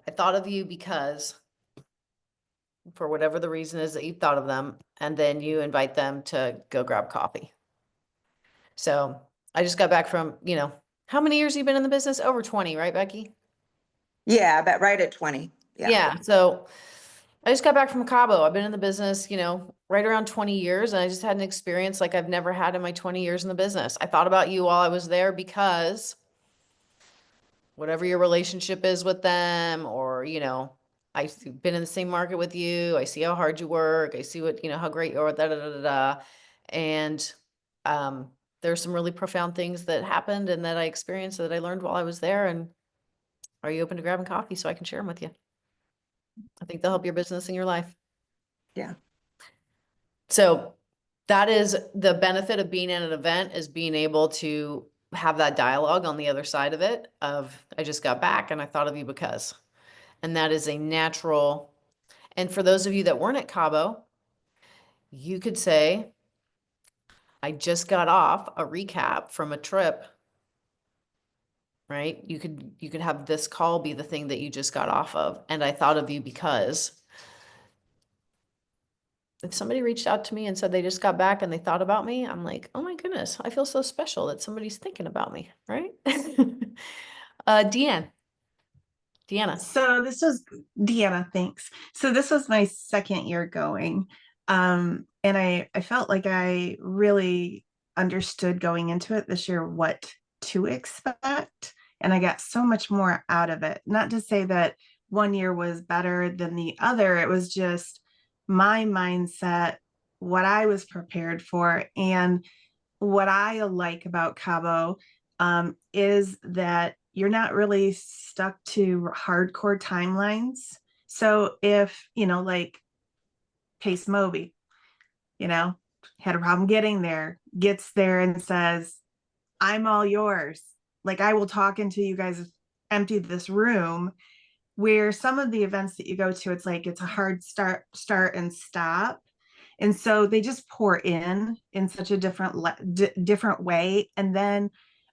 I thought of you because, for whatever the reason is that you thought of them, and then you invite them to go grab coffee. So I just got back from, how many years have you been in the business? Over 20, right, Becky? Yeah, but right at 20. Yeah. So I just got back from Cabo. I've been in the business, right around 20 years. And I just had an experience like I've never had in my 20 years in the business. I thought about you while I was there because whatever your relationship is with them, or, I've been in the same market with you. I see how hard you work. I see what, how great you are, da, da, da, da, da. And, there's some really profound things that happened and that I experienced that I learned while I was there. And are you open to grabbing coffee so I can share them with you? I think they'll help your business and your life. Yeah. So that is the benefit of being at an event, is being able to have that dialogue on the other side of it of, I just got back and I thought of you because, and that is a natural. And for those of you that weren't at Cabo, you could say, I just got off a recap from a trip, right? You could have this call be the thing that you just got off of. And I thought of you because if somebody reached out to me and said they just got back and they thought about me, I'm like, oh my goodness, I feel so special that somebody's thinking about me, right? Deanna. So this was Deanna, thanks. So this was my second year going. And I felt like I really understood going into it this year what to expect. And I got so much more out of it. Not to say that one year was better than the other. It was just my mindset, what I was prepared for. And what I like about Cabo is that you're not really stuck to hardcore timelines. So if, like Pace Moby, had a problem getting there, gets there and says, I'm all yours. Like I will talk until you guys empty this room. Where some of the events that you go to, it's like it's a hard start and stop. And so they just pour in such a different way. And then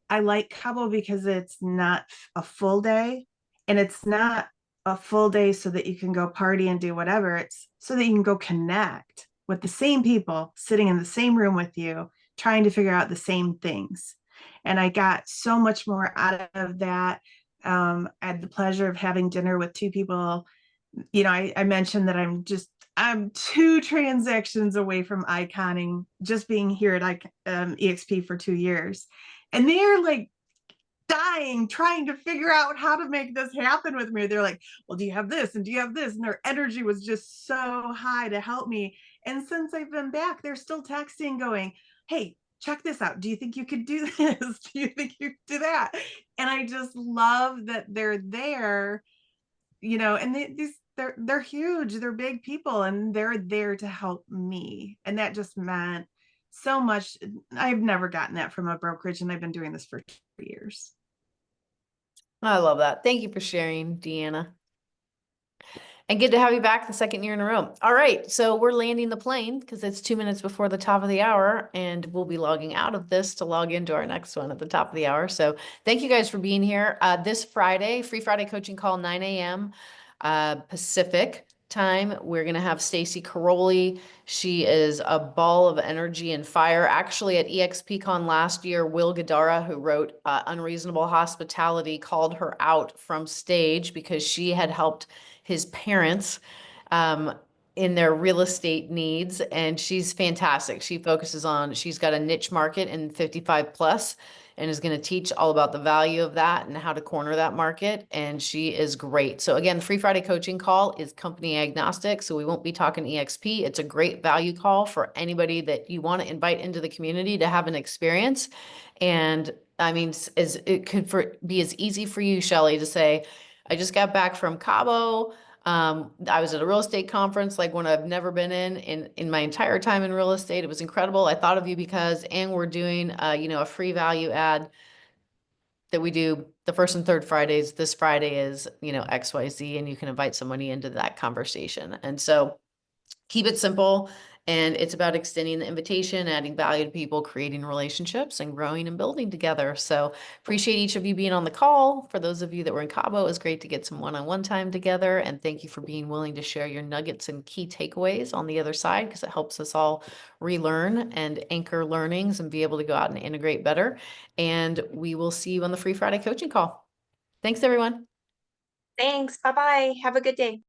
I like Cabo because it's not a full day, and it's not a full day so that you can go party and do whatever. It's so that you can go connect with the same people sitting in the same room with you, trying to figure out the same things. And I got so much more out of that. I had the pleasure of having dinner with two people. I mentioned that I'm 2 transactions away from iconing, just being here at EXP for 2 years. And they're like dying, trying to figure out how to make this happen with me. They're like, well, do you have this? And do you have this? And their energy was just so high to help me. And since I've been back, they're still texting going, hey, check this out. Do you think you could do this? Do you think you could do that? And I just love that they're there, and they're huge, they're big people, and they're there to help me. And that just meant so much. I've never gotten that from a brokerage, and I've been doing this for 2 years. I love that. Thank you for sharing, Deanna. And good to have you back the second year in a row. All right, so we're landing the plane because it's 2 minutes before the top of the hour, and we'll be logging out of this to log into our next one at the top of the hour. So thank you guys for being here. This Friday, free Friday coaching call, 9 a.m. Pacific time. We're going to have Stacy Caroli. She is a ball of energy and fire. Actually, at EXPCon last year, Will Gadara, who wrote Unreasonable Hospitality, called her out from stage because she had helped his parents in their real estate needs. And she's fantastic. She's got a niche market in 55 plus and is going to teach all about the value of that and how to corner that market. And she is great. So again, Free Friday coaching call is company agnostic. So we won't be talking EXP. It's a great value call for anybody that you want to invite into the community to have an experience. And I mean, it could be as easy for you, Shelly, to say, I just got back from Cabo. I was at a real estate conference, like one I've never been in my entire time in real estate. It was incredible. I thought of you and we're doing, a free value add that we do the first and third Fridays. This Friday is, XYZ, and you can invite somebody into that conversation. And so keep it simple. And it's about extending the invitation, adding value to people, creating relationships, and growing and building together. So appreciate each of you being on the call. For those of you that were in Cabo, it was great to get some one-on-one time together. And thank you for being willing to share your nuggets and key takeaways on the other side, because it helps us all relearn and anchor learnings and be able to go out and integrate better. And we will see you on the Free Friday coaching call. Thanks, everyone. Thanks. Bye-bye. Have a good day.